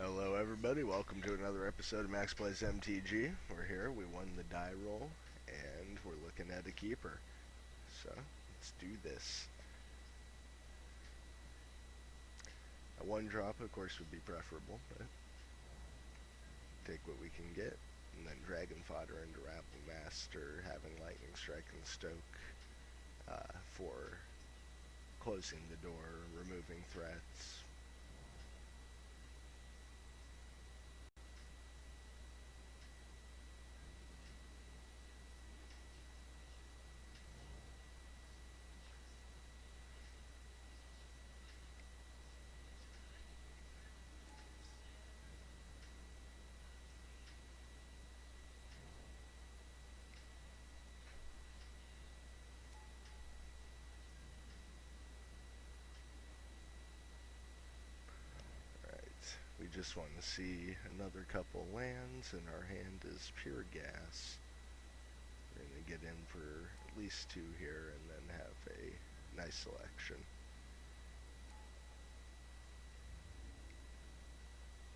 Hello, everybody. Welcome to another episode of Max Plays MTG. We're here. We won the die roll, and we're looking at a keeper. So let's do this. A one drop, of course, would be preferable, but take what we can get. And then Dragon Fodder into Rabble Master, having Lightning Strike and Stoke for closing the door, removing threats. We just want to see another couple lands, and our hand is pure gas. We're going to get in for at least two here and then have a nice selection.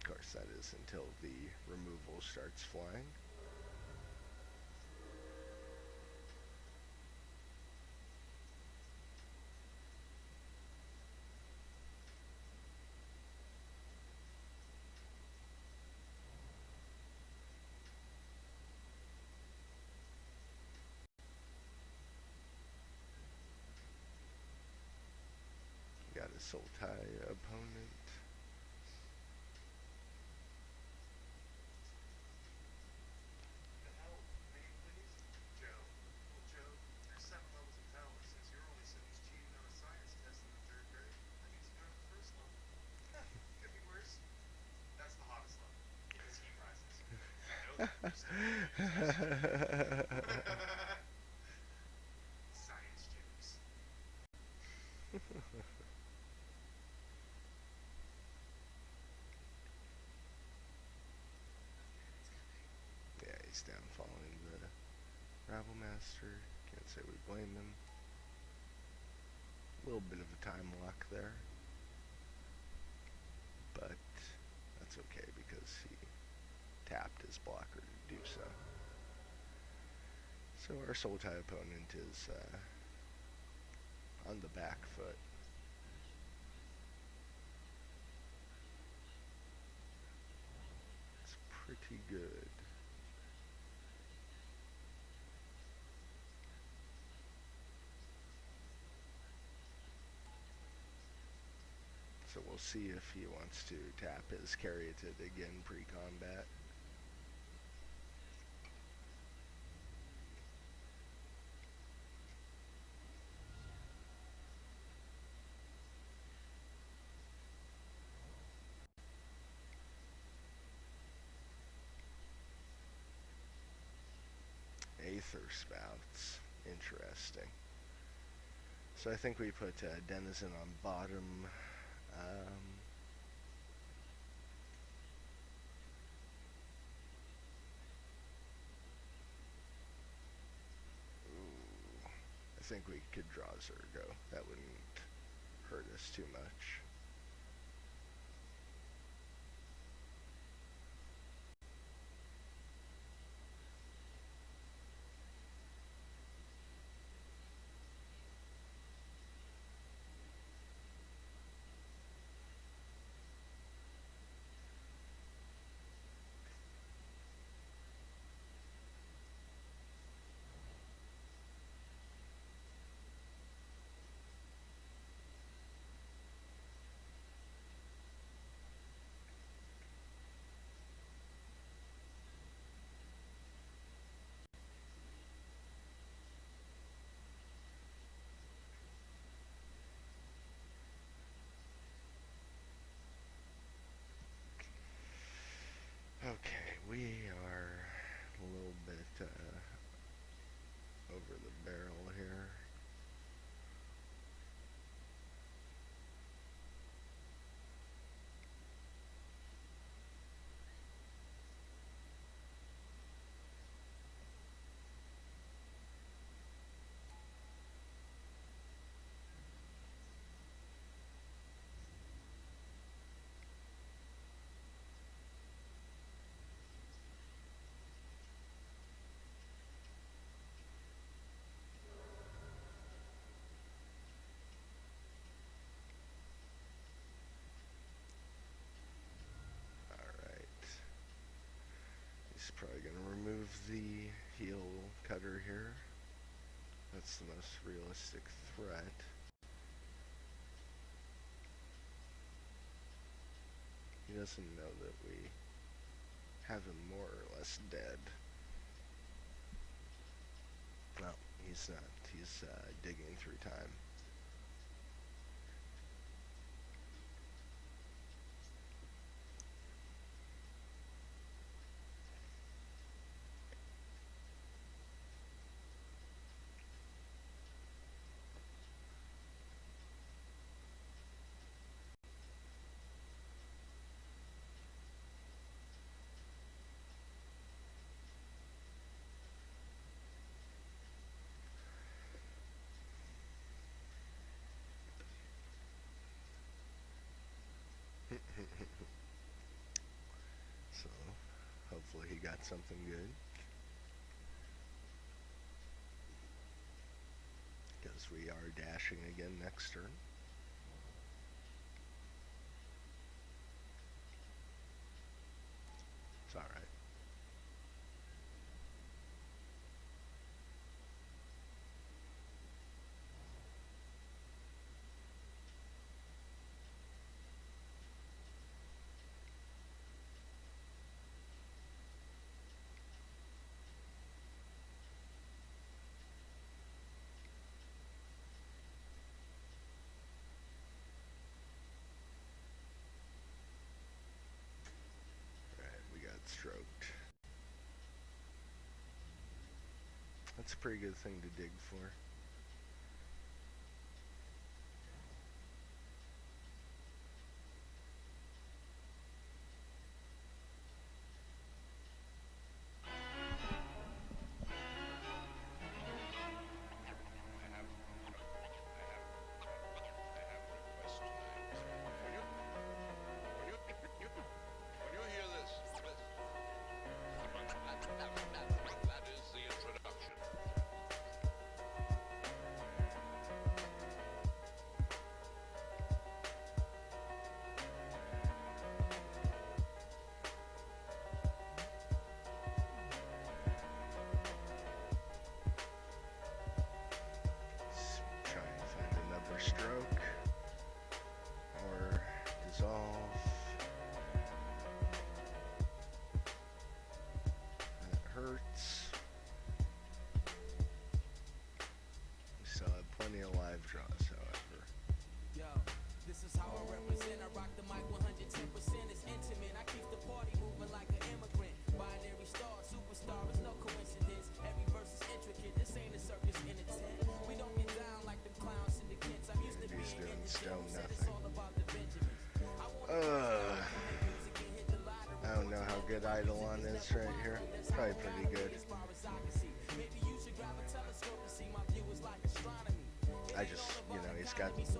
Of course, that is until the removal starts flying. Got a Sultai opponent. Yeah, he's down following the Rabble Master. Can't say we blame him. A little bit of a time lock there. But that's okay because he tapped his blocker to do so. So our Sultai opponent is on the back foot. It's pretty good. So we'll see if he wants to tap his Caryatid again pre-combat. Aether Spouts. Interesting. So I think we put Denizen on bottom. I think we could draw Zergo. That wouldn't hurt us too much. He's probably going to remove the heel cutter here. That's the most realistic threat. He doesn't know that we have him more or less dead. No, he's not. He's digging through time. So, hopefully he got something good. Because we are dashing again next turn. It's alright. Alright, we got stroked. That's a pretty good thing to dig for. Stroke or dissolve. That hurts. We still have plenty of live draws, however. Yo, this is how I represent. I rock the mic 110%. It's intimate. I keep the party moving like an immigrant. Binary star, superstar. It's no coincidence. Every verse is intricate. This ain't a circus in a tent. We don't get down like them clowns in the Kents. I'm used to being in the Still gym. nothing. It's all about the Benjamins. I don't know how good Eidolon is right here. Probably pretty good. I just, he's got there's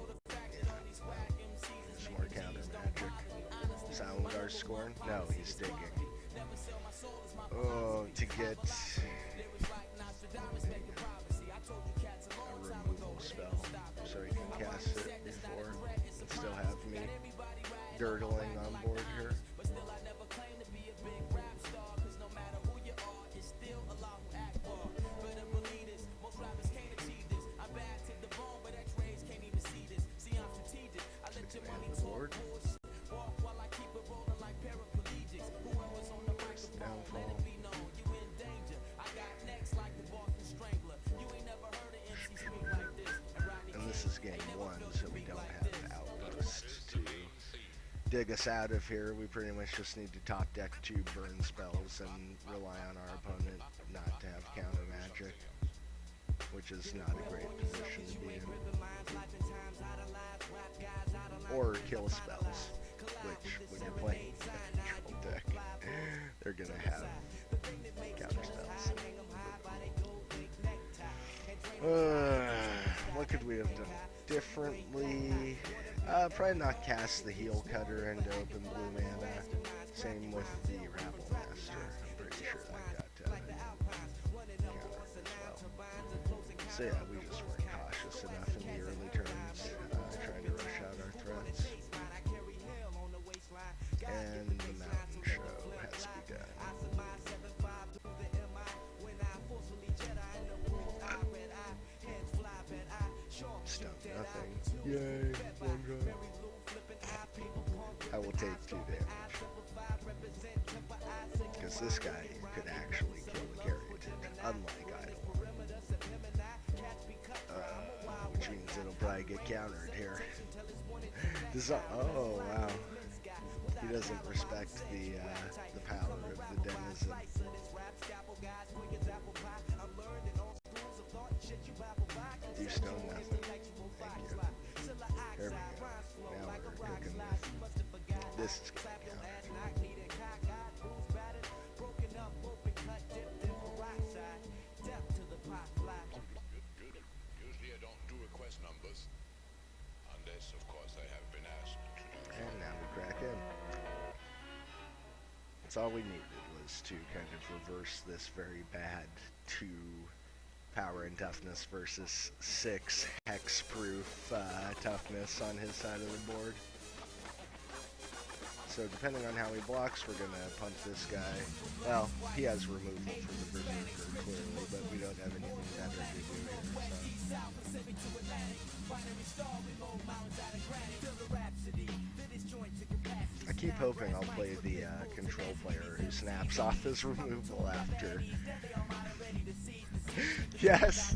more counter magic. Soundgar's scoring? No, he's digging. Oh, to get a removal spell so he can cast it before and still have me dirtling on board here. This is game one, so we don't have outposts to dig us out of here. We pretty much just need to top deck 2 burn spells and rely on our opponent not to have counter magic, which is not a great position to be in. Or kill spells, which when you're playing a neutral deck, they're gonna have counter spells. What could we have done differently? Probably not cast the heel cutter into open blue mana. Same with the Rabble Master. I'm pretty sure that got countered as well. So yeah, we just weren't cautious enough in the early turns, trying to rush out our threats. And the mountain show has begun. damage. Because this guy could actually kill the carriage, unlike Idle. Which means it'll probably get countered here. Oh, wow. He doesn't respect the power of the denizen. You stone nothing. Thank you. There we go. Now we're cooking with. This is going to count. Usually I don't do request numbers. Unless, of course, I have been asked to do so. And now we crack in. That's all we needed was to kind of reverse this very bad 2 power and toughness versus 6 hex-proof toughness on his side of the board. So depending on how he blocks, we're going to punch this guy. Well, he has removal for the Berserker, clearly, but we don't have anything better to do here, so. I keep hoping I'll play the control player who snaps off his removal after. Yes!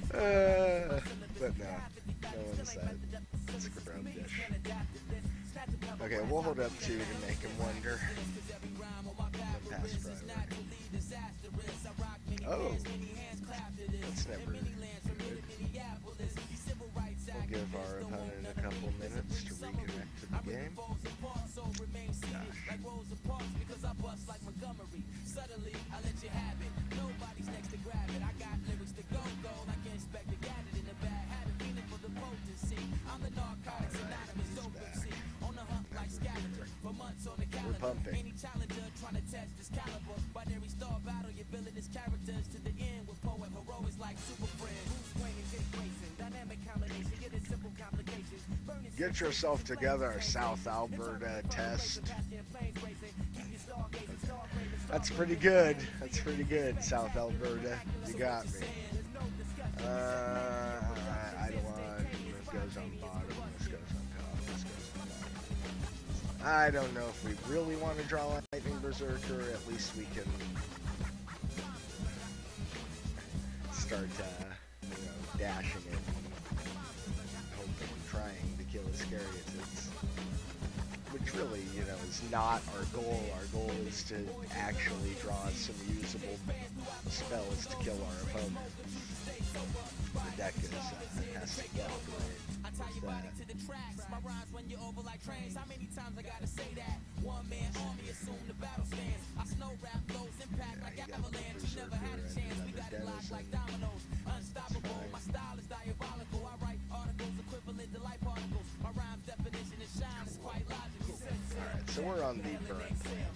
But no one's that. It's a ground dish. Okay, we'll hold up 2 to make him wonder. And pass priority. Oh! That's never good. We'll give our opponent a couple minutes to reconnect to the game. Gosh. We're pumping. Get yourself together, South Alberta test. That's pretty good. That's pretty good, South Alberta. You got me. Eidolon, this goes on bottom, this goes on top, this goes on bottom. I don't know if we really want to draw Lightning Berserker. At least we can start, dashing it and hoping and trying to kill his Caryatids. Which really, is not our goal. Our goal is to actually draw some usable spells to kill our opponent. The deck has to cooperate with that. Alright, so we're on the burn plan.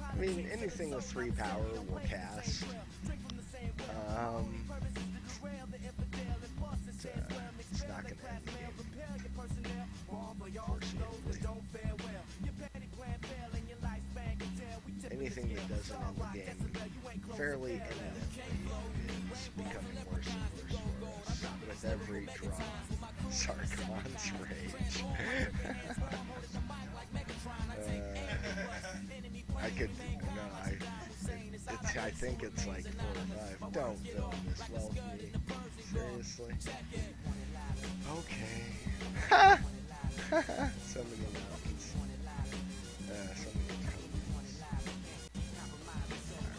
I mean, anything with 3 power will cast. It's not going to end the game. Anything that doesn't end the game fairly imminently is becoming worse and worse for us with every draw. Sargon's Rage. I think it's like 4 or 5. Don't film this well for me. Seriously? Okay. So many mountains. So many totems.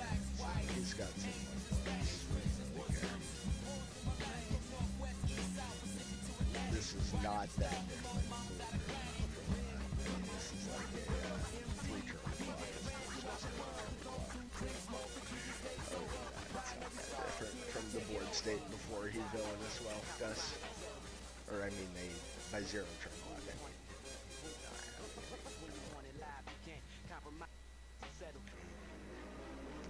Alright, so he's got some plus. This is not that different. This is like a 3-turn clock. Different from the board state before he villainous wealth does. Or I mean by 0 turn clock.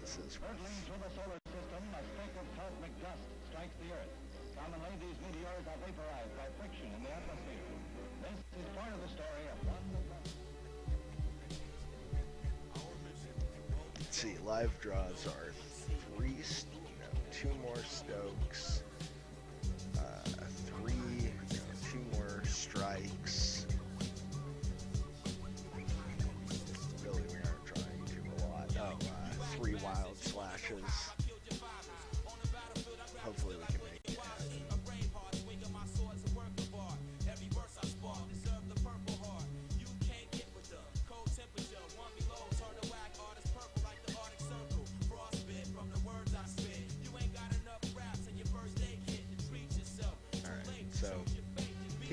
This is Hurtling through the solar system, a streak of cosmic dust strikes the Earth. Commonly, these meteors are vaporized by friction in the atmosphere. This is part of the story of Let's see, live draws are 2 more Stokes.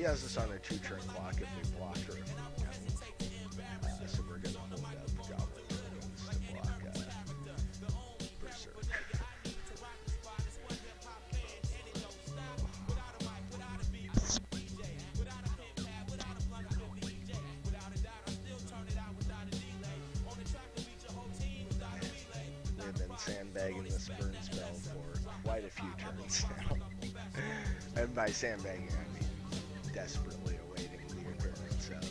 has us on a 2-turn clock if we block her. If we don't. So we're gonna hold up Goblin Dragons to block Berserk. We've been sandbagging this burn spell for quite a few turns now. And by sandbagging, I mean desperately awaiting the occurrence of,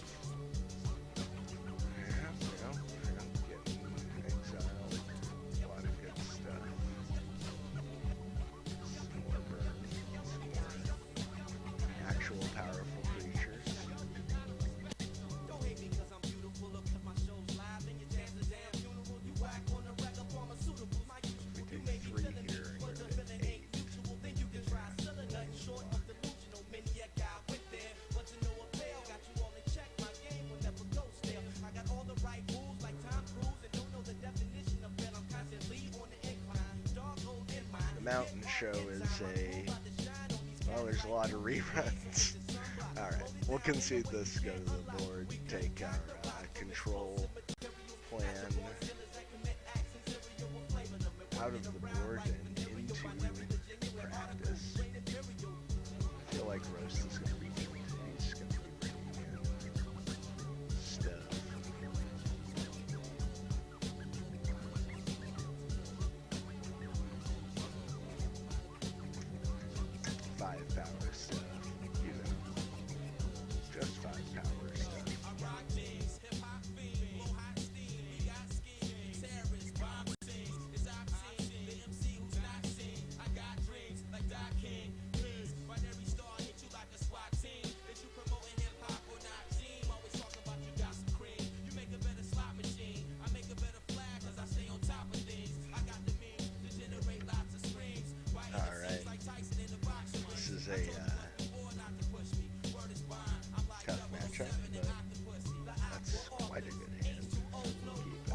getting exiled. A lot of good stuff. Some more burn, some more actual powerful creatures. We take 3 here and go to 8. The Mountain Show is well, there's a lot of reruns. Alright, we'll concede this, go to the board, take our control plan out of the board and into practice. I feel like Roast is going to be good. He's going to be bringing in stuff. 5 power stuff, just 5 power stuff. A tough matchup, but that's quite a good hand. We'll keep it.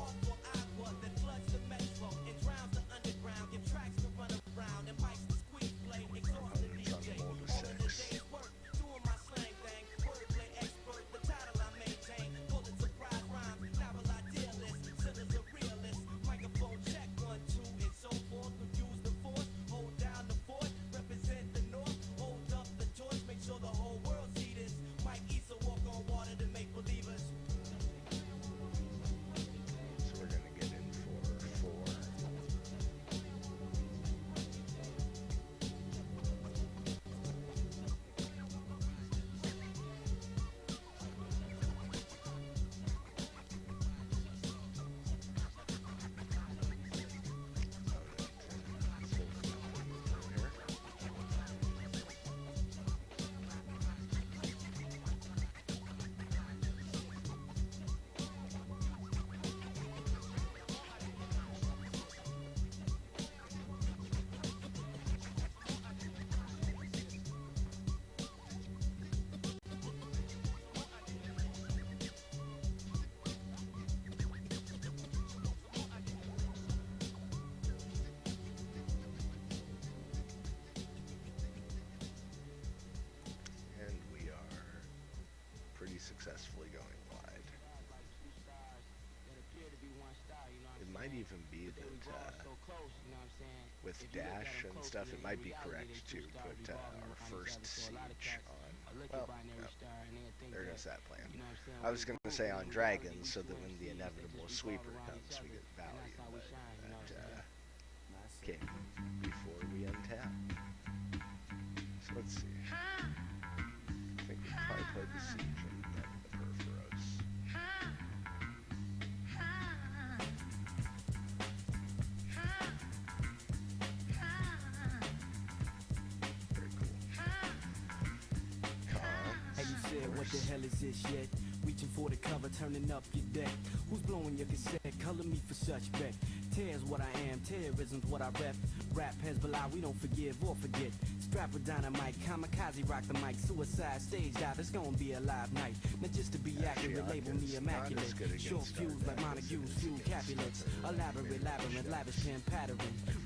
Opponent's on the roll to 6. Successfully going wide. It might even be that with dash and stuff, it might be correct to put our first siege on. Well, no, there goes that plan. I was going to say on dragons, so that when the inevitable sweeper comes, we get value, but that came before we untap. So let's see. I think we probably played the siege and then the Perforos. Very cool. Hey, you said, what the hell is this shit? Reaching for the cover, turning up your deck. Who's blowing your cassette? Color me for such bet. Tears what I am, terrorism's what I rep. Rap Hezbollah, we don't forgive or forget. Strap with dynamite, kamikaze rock the mic. Suicide stage dive, it's gonna be a live night. Not just to be accurate, label me immaculate. Short fuse like Montague's few Capulets. Elaborate, labyrinth, lavish pen pattern.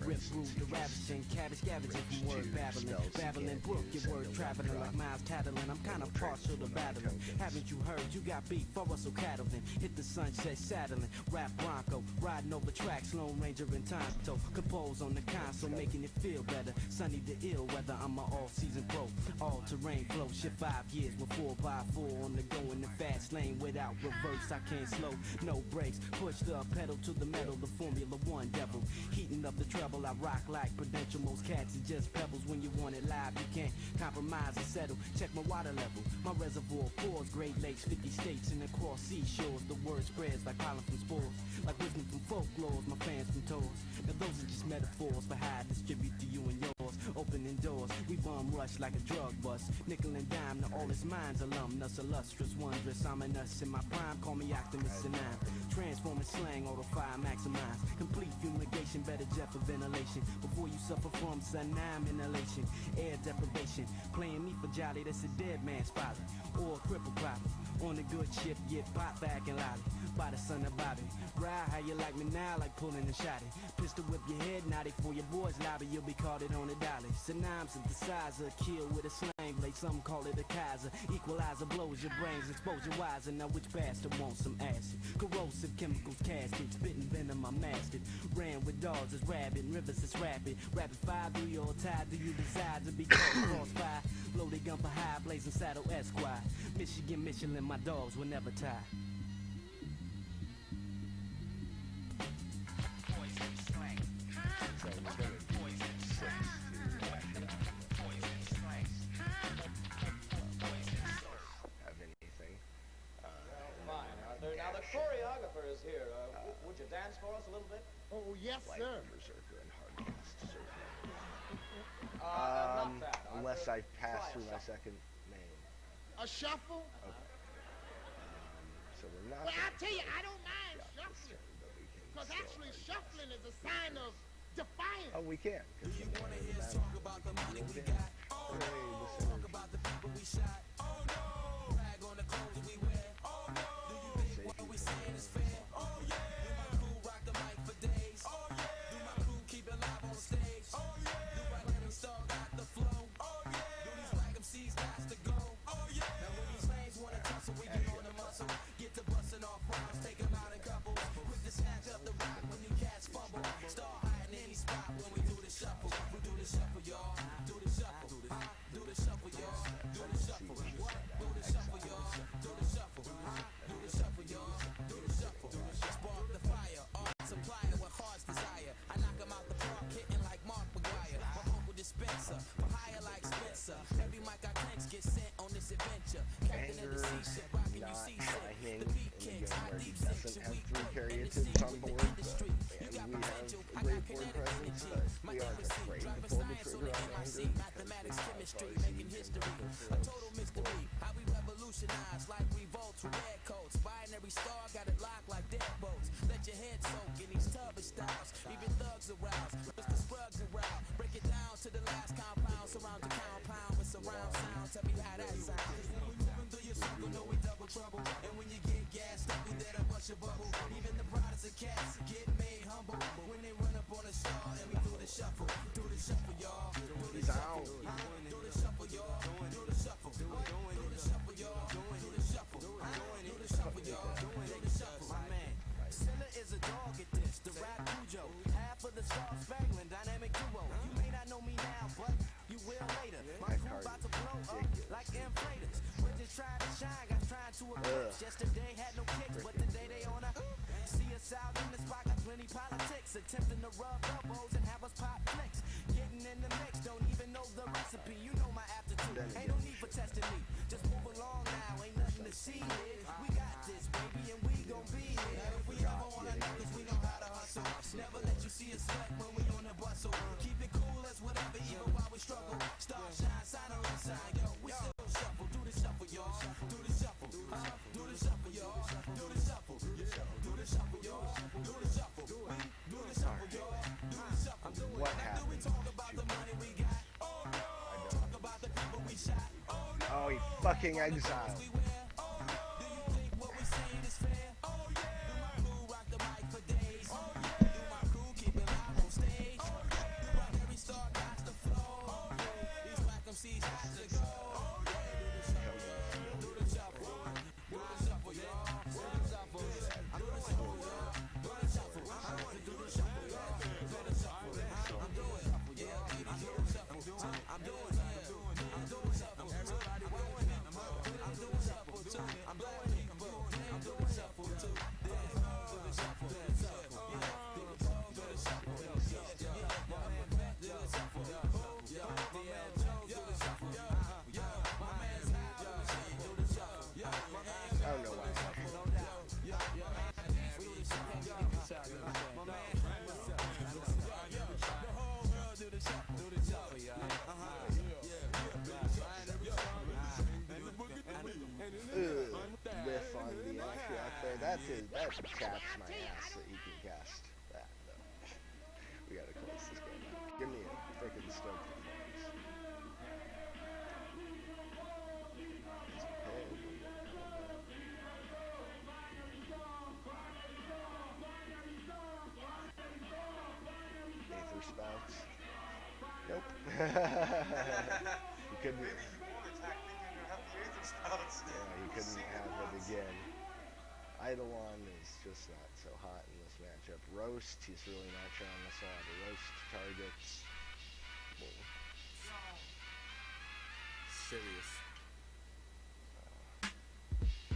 Rip root, the ravishing, cabbage scavenging from word babbling. Babbling brook, your word traveling like miles tattling. I'm kinda partial to battling. Haven't you heard? You got beat for Russell Cattleton. Hit the sunset saddling. Rap Bronco, riding over tracks, Lone Ranger and Tonto. Compose on the console, making it feel better. Sunny to ill weather, I'm a all-season pro. All-terrain flow, shit 5 years with 4x4 on the go in the fast lane. Without reverse, I can't slow, no brakes. Push the pedal to the metal, the Formula One devil. Heating up the treble, I rock like Prudential. Most cats are just pebbles. When you want it live, you can't compromise and settle. Check my water level, my reservoir pours. Great Lakes, 50 states and across seashores. The word spreads like pollen from spores, like wisdom from folklore. My fans from tours. Now those are just metaphors for how I distribute to you and yours. Opening doors, we bum rush like a drug bust. Nickel and dime to all its minds, alumnus, illustrious, wondrous, ominous. In my prime, call me Optimus and I'm transforming slang, auto fire, maximize. Complete fumigation, better jet for ventilation. Before you suffer from cyanide inhalation, air deprivation. Playing me for jolly, that's a dead man's folly. Or a cripple problem. On a good ship, get pop back and lolly. By the son of Bobby. Ride how you like me now, like pulling a shotty. Pistol whip your head, naughty for your boys lobby. You'll be caught it on a dolly. Synonym synthesizer, kill with a slang blade. Some call it a Kaiser. Equalizer blows your brains, exposure wiser. Now which bastard wants some acid? Corrosive chemicals, casket, spitting venom, I mastered. Ran with dogs, it's rabid, rivers, it's rapid. Rapid fire, do you all tied? Do you desire to be caught crossfire? Loaded gun for high, blazing saddle Esquire. Michigan, Michelin, my dogs will never tie. Now the choreographer is here. Would you dance for us a little bit? Oh, yes, Light sir. Berserker and Hardcast Surfer. Not that. Unless I pass try through a my shuffle. second name. A shuffle? Okay. So we're not. Well, I gonna tell you, play I don't mind shot this shuffling. turn, but we can Because still actually, hardcast. shuffling is a sign of defiance. Oh, we can. Do you wanna hear us talk about the money we got? Oh no. Talk about the people we shot. Oh no. Brag on the clothes that we wear. Oh no. Do you think what we saying is fair? Oh yeah. Do my crew rock the mic for days? Oh yeah. Do my crew keep it live on stage? Oh yeah. Do I let them star got the flow? Oh yeah. Do these black MCs got to go? Oh yeah. Now when these lanes wanna tussle, we get on the muscle. Get to busting off rhymes, take them out in couples. Quick to snatch up the rock when you cats fumble. Start hiding any spot when we do the shuffle. We do the shuffle, y'all. Do the shuffle. Do the shuffle, y'all. Do the shuffle. What? Do the shuffle, y'all. Do the shuffle. Do the shuffle, y'all. Do the shuffle. Spark the fire. Art supplier with heart's desire. I knock 'em out the park, hitting like Mark McGuire. My vocal dispenser, for hire like Spencer. Every mic I clench gets sent on this adventure. Captain of the sea ship, rocking you see The beat kicks, high deep six, your weak three point, caryatids in the on sea board, with the industry. You and got we have potential, a I great got board kinetic presence, energy. but My we aren't chemistry, afraid to driving pull the science on trigger the on MIC. anger. Mathematics, chemistry, making history. A total mystery, how we revolutionize like revolts with red coats. Binary star, got it locked like deadbolts. Let your head soak in these tubby styles. Even thugs arouse, Mr. Sprugs around. Break it down to the last compound. Surround the compound with surround sound. Tell me how that sounds. When we moving through your circle, know we double trouble. And when you get gassed up, we there to bust your bubble. Even the proudest of cats get made humble when they run up on a star and we do the shuffle. Do the shuffle, y'all. Do the shuffle. Do the shuffle, y'all. Do the shuffle. Do the shuffle, y'all. Do the shuffle. Do the shuffle, y'all. Do the shuffle. My man. Silla is a dog at this, the rap Cujo. Half of the star spangling dynamic duo. You may not know me now, but you will later. My crew about to blow up like inflators. We're just trying to shine, guys trying to emerge. Yesterday had no kicks, but today they on a see us out in the spot, got plenty politics. Attempting to rub elbows and have us pop flicks. Getting in the mix, don't even know the recipe. You know my aptitude, ain't no need for testing me. Just move along now, ain't nothing to see here. We got this, baby, and we gon' be here. Now if we ever wanna know, cause we know how to hustle. Never let you see us sweat when we on the bustle. Keep it cool as whatever, even while we struggle. Star shine, sign or unsign, yo, we still shuffle. Do the shuffle, y'all. Do the shuffle. Do the shuffle, y'all. Do the shuffle. Do the shuffle, y'all. Do the shuffle. We do the shuffle, y'all. Do the shuffle. we fucking exile? I don't know why. Whiff on the entry out there. That chaps my ass that you can cast that though. We gotta close this game out. Give me a freaking stoke with these. Aether spouts. Nope. You couldn't. Yeah, he couldn't have it again. Eidolon is just not so hot in this matchup. Roast, he's really not showing us a lot of roast targets. Whoa. Serious.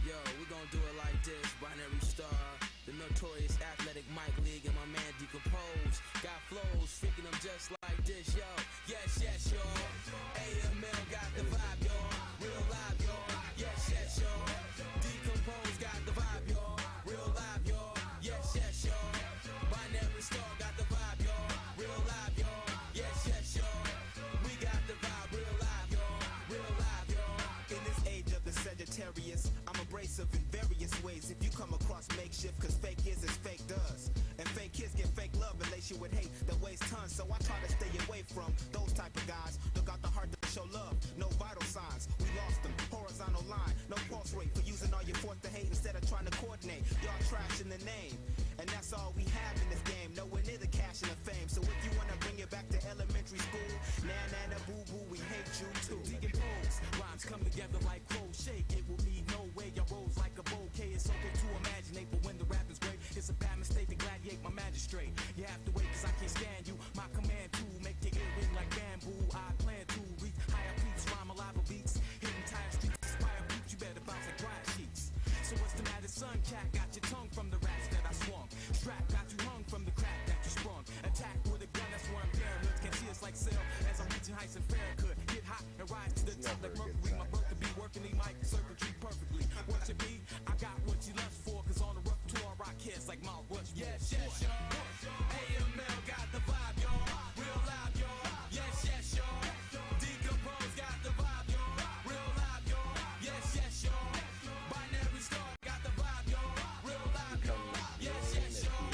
Yo, we gonna do it like this. Binary Star, the notorious athletic Mike League, and my man Decompose. Got flows, freaking them just like this, yo. Yes, yes, y'all. AML got the vibe, y'all. Real live, y'all. Yes, yes, y'all. Decompose got the vibe, y'all. Real live, y'all. Yes, yes, y'all. Binary Star got the vibe, y'all. Real live, y'all. Yes, yes, y'all. We got the vibe, real live, y'all. Real live, y'all. In this age of the Sagittarius, I'm abrasive in various ways. If you come across makeshift, cause fake is as fake does. And fake kids get fake love and lace you with hate that weighs tons. So I try to stay away from those type of guys. They got the heart to show love, no vital signs. We lost them, horizontal line, no pulse rate for using all your force to hate instead of trying to coordinate. Y'all trash in the name, and that's all we have in this game. Nowhere near the cash and the fame. So if you wanna bring it back to elementary school, na boo boo, we hate you too. Decompose, rhymes come together like crochet. It will need no way, your rolls like a bouquet. It's okay to imaginate, but when the rap is great, it's a bad mistake to gladiate my magistrate. You have to wait, cause I can't stand you. My command to make your ear ring like bamboo. I plan to reach higher peaks, rhyme alive beats. Hitting tire streets, inspire beats, you better bounce like dry sheets. So what's the matter, son? Cat got your tongue from the rats that I swung. Strap got you hung from the crack that you sprung. Attack with a gun, that's where I'm paranoid. Can't see us like sail as I'm reaching heights and Farrakut. Get hot and rise to the top like Mercury. My birth to be working the mic circuitry perfectly. What you be? I got what you lust for, cause on the rough tour I rock hits like Mount Rush. Yes, yes, y'all. AML got the vibe, y'all. Real live, y'all. Yes, yes, y'all. Decompose got the vibe, y'all. Real live, y'all. Yes, yes, y'all. Binary Star got the vibe, y'all. Real live, y'all. Yes, yes, y'all.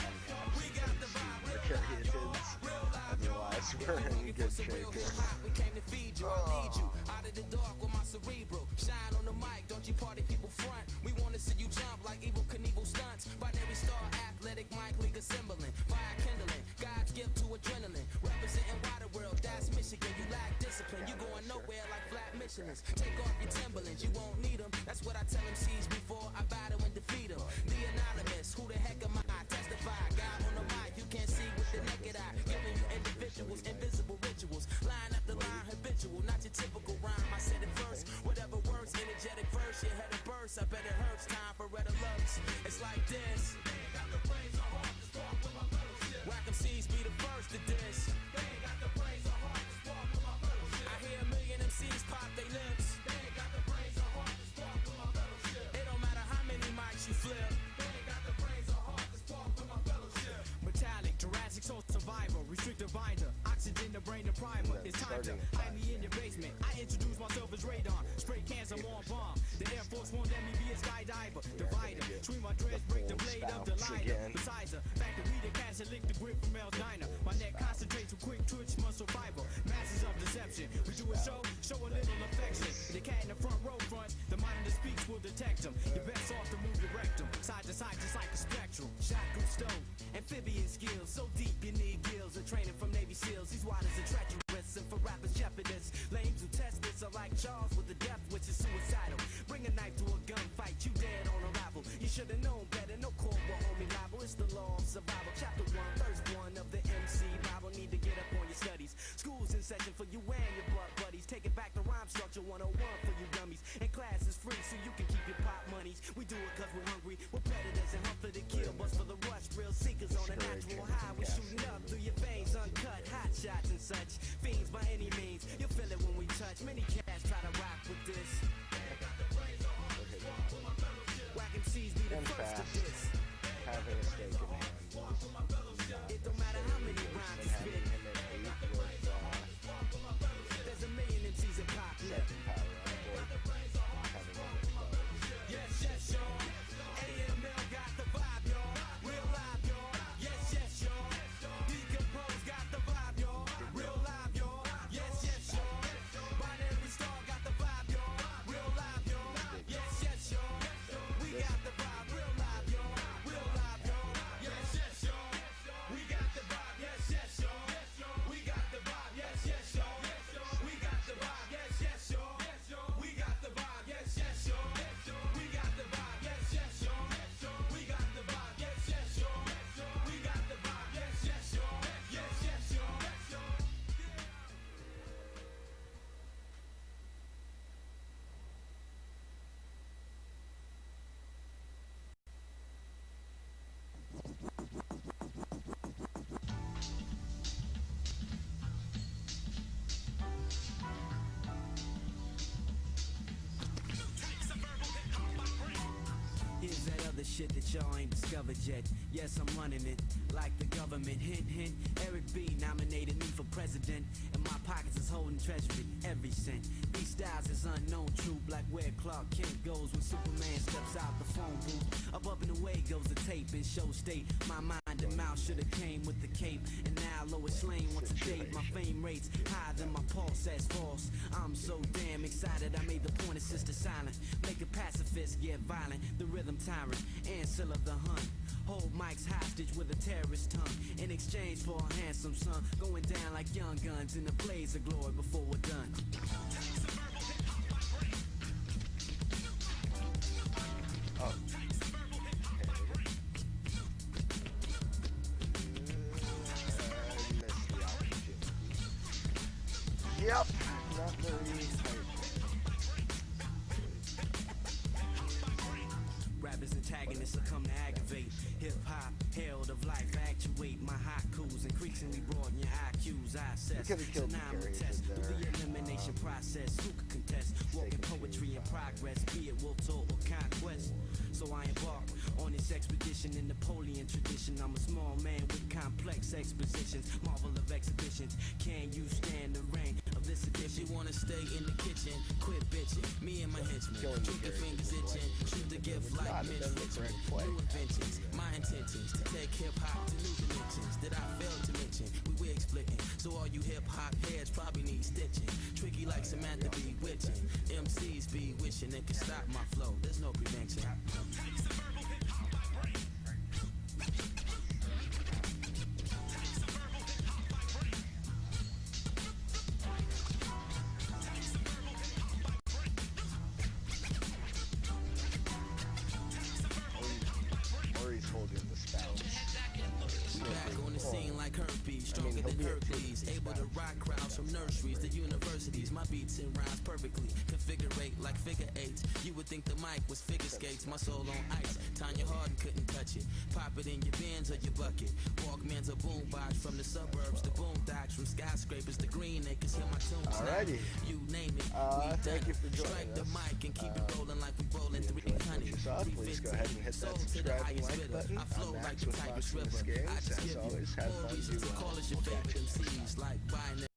We got the vibe, real live, y'all. Real live, y'all. Otherwise, we're in good shape here. We came to feed you, I lead you out of the dark with my cerebral. Shine on the mic, don't you party people front. We wanna see you jump like Evil Knievel stunts. Binary Star, athletic Mike League assembling. Fire kindling, God's gift to adrenaline. Representing wider world, that's Michigan. You lack discipline, you going nowhere like flat Michelin's. Take off your Timberlands, you won't need them. That's what I tell them C's before I battle and defeat them. The anonymous, who the heck am I? Testify, God on the mic, you can't see with the naked eye. Giving you individuals, invisible rituals. Line after line, habitual, not your typical rhyme. I said it first, whatever works, energetic verse, your head and burst. I bet it hurts, time for red alerts. It's like this. Whack 'em C's be the first to diss. I hear a million MCs pop they lips. It don't matter how many mics you flip. Metallic, Jurassic Soul Survivor, restricted binder, oxygen the brain the primer. It's time to hide me in your basement. I introduce myself as radon, spray cans and more bomb. The Air Force won't let me be a skydiver. Divider, swing my dreads, break the blade of the lighter. Besides, back to weed and cash and lick the grip from Mel's Diner. My neck concentrates with quick twitch muscle fiber. Masters of deception. We do a show a little affection. The cat in the front row front, the mind of the speech will detect him. You're best off to move your rectum, side to side just like a spectrum. Shotgun stove, amphibian skills, so deep you need gills. And training from Navy SEALs, these waters are treacherous. And for rappers, shepherdess, lames who test this are like Charles with a death which is suicidal. Bring a knife to a gunfight, you dead on arrival. You should've known better, no court will hold me liable. It's the law of survival, chapter 1, verse 1 of the MC Bible. Need to get up on your studies. School's in session for you and your butt buddies. Take it back to rhyme structure 101 for you dummies. And class is free so you can keep your pop monies. We do it cause we're hungry, we're predators and hunt for the kill. Bust for the rush, real seekers on a natural high. We're shooting up through your veins, uncut, hot shots and such. Fiends by any means, you'll feel it when we touch. Many cats try to rock with this. Whack MCs be the And first to fast. this. Having a stake in hand. It don't matter how many rhymes you Having spit. him at 8 with There's a million MCs in pop left. second power on board. Having him at 12. Yes, yes, y'all. AML got the vibe, y'all. Real live, y'all. Yes, yes, y'all. Decompose got the vibe, y'all. Real live, y'all. Yes, yes, y'all. Binary Star got the vibe, y'all. Real live, y'all. Yes, yes, y'all. We got the vibe, real live, y'all. Real live, y'all. Yes, yes, y'all. We got the vibe, yes, yes, y'all. We got the vibe, yes, yes, y'all. We got the vibe, yes, yes, y'all. We got the vibe, yes, yes, y'all. We got the vibe, yes, yes, y'all. We got the vibe, yes, yes, y'all. We got the vibe, yes, yes, y'all. Yes, yes, y'all. Here's that other shit that y'all ain't discovered yet. Yes, I'm running it like the government. Hint, hint. Eric B. nominated me for president, and my pockets is holding treasury every cent. These styles is unknown, true. Like where Clark Kent goes when Superman steps out the phone booth. Up and away goes the tape and show state. My mind and mouth shoulda came with the cape, and now Lois Lane wants to date. My fame rates higher than my pulse as false. I'm so damn excited. I made the point of sister silent. Make a pacifist get violent. The rhythm tyrant, Ancilla the Hun. Hold mics hostage with a terrorist tongue in exchange for a handsome son. Going down like young guns in a blaze of glory before we're done. Oh. Missed the opportunity. Yep. Not very tight. Rappers antagonists will come to aggravate. Hip-hop, herald of life, actuate my haikus, increasingly broaden your IQs. I assess, You could've killed so the now I'm a carries test in through there. the elimination process. Who could contest? Walking poetry in progress, be it will tour or conquest. So I embark on this expedition in Napoleon tradition. I'm a small man with complex expositions, marvel of exhibitions. Can you stand the rain of this edition? You wanna stay in the kitchen, quit bitching. Me and my henchmen, Killing the keep your carries fingers is itching. Shoot the gift like not Mitch done the Richmond. correct play. New inventions, my intentions to take hip hop to new dimensions that I failed to mention. We wig splitting, so all you hip hop heads probably need stitching. Tricky like Samantha be witching. MCs be wishing they could stop my flow. There's no prevention. Or he's holding the spout. We back on the scene like herpes, stronger he'll than be a Hercules, team able to rock crowds from nurseries to universities. My beats and rhymes perfectly, configure eight like figure eights. You would think the mic was figure skates, my soul on ice. Tanya Hardin couldn't touch it. Pop it in your bins or your bucket. Walkman's a boombox from the suburbs to boondocks, from skyscrapers to green acres. Hear my tunes now. Alrighty. You name it, we Thank done you for it. joining Strike the us. mic and keep it rolling like we rolling If you enjoyed what 300. you saw, please go ahead and hit that Soul to the subscribe and highest like bidder. button. I flow I'm like Max the with Tigris Moximus River. Games. I just As give you always, have more fun reasons to doing call us your We'll catch favorite you next time. MCs like Binary.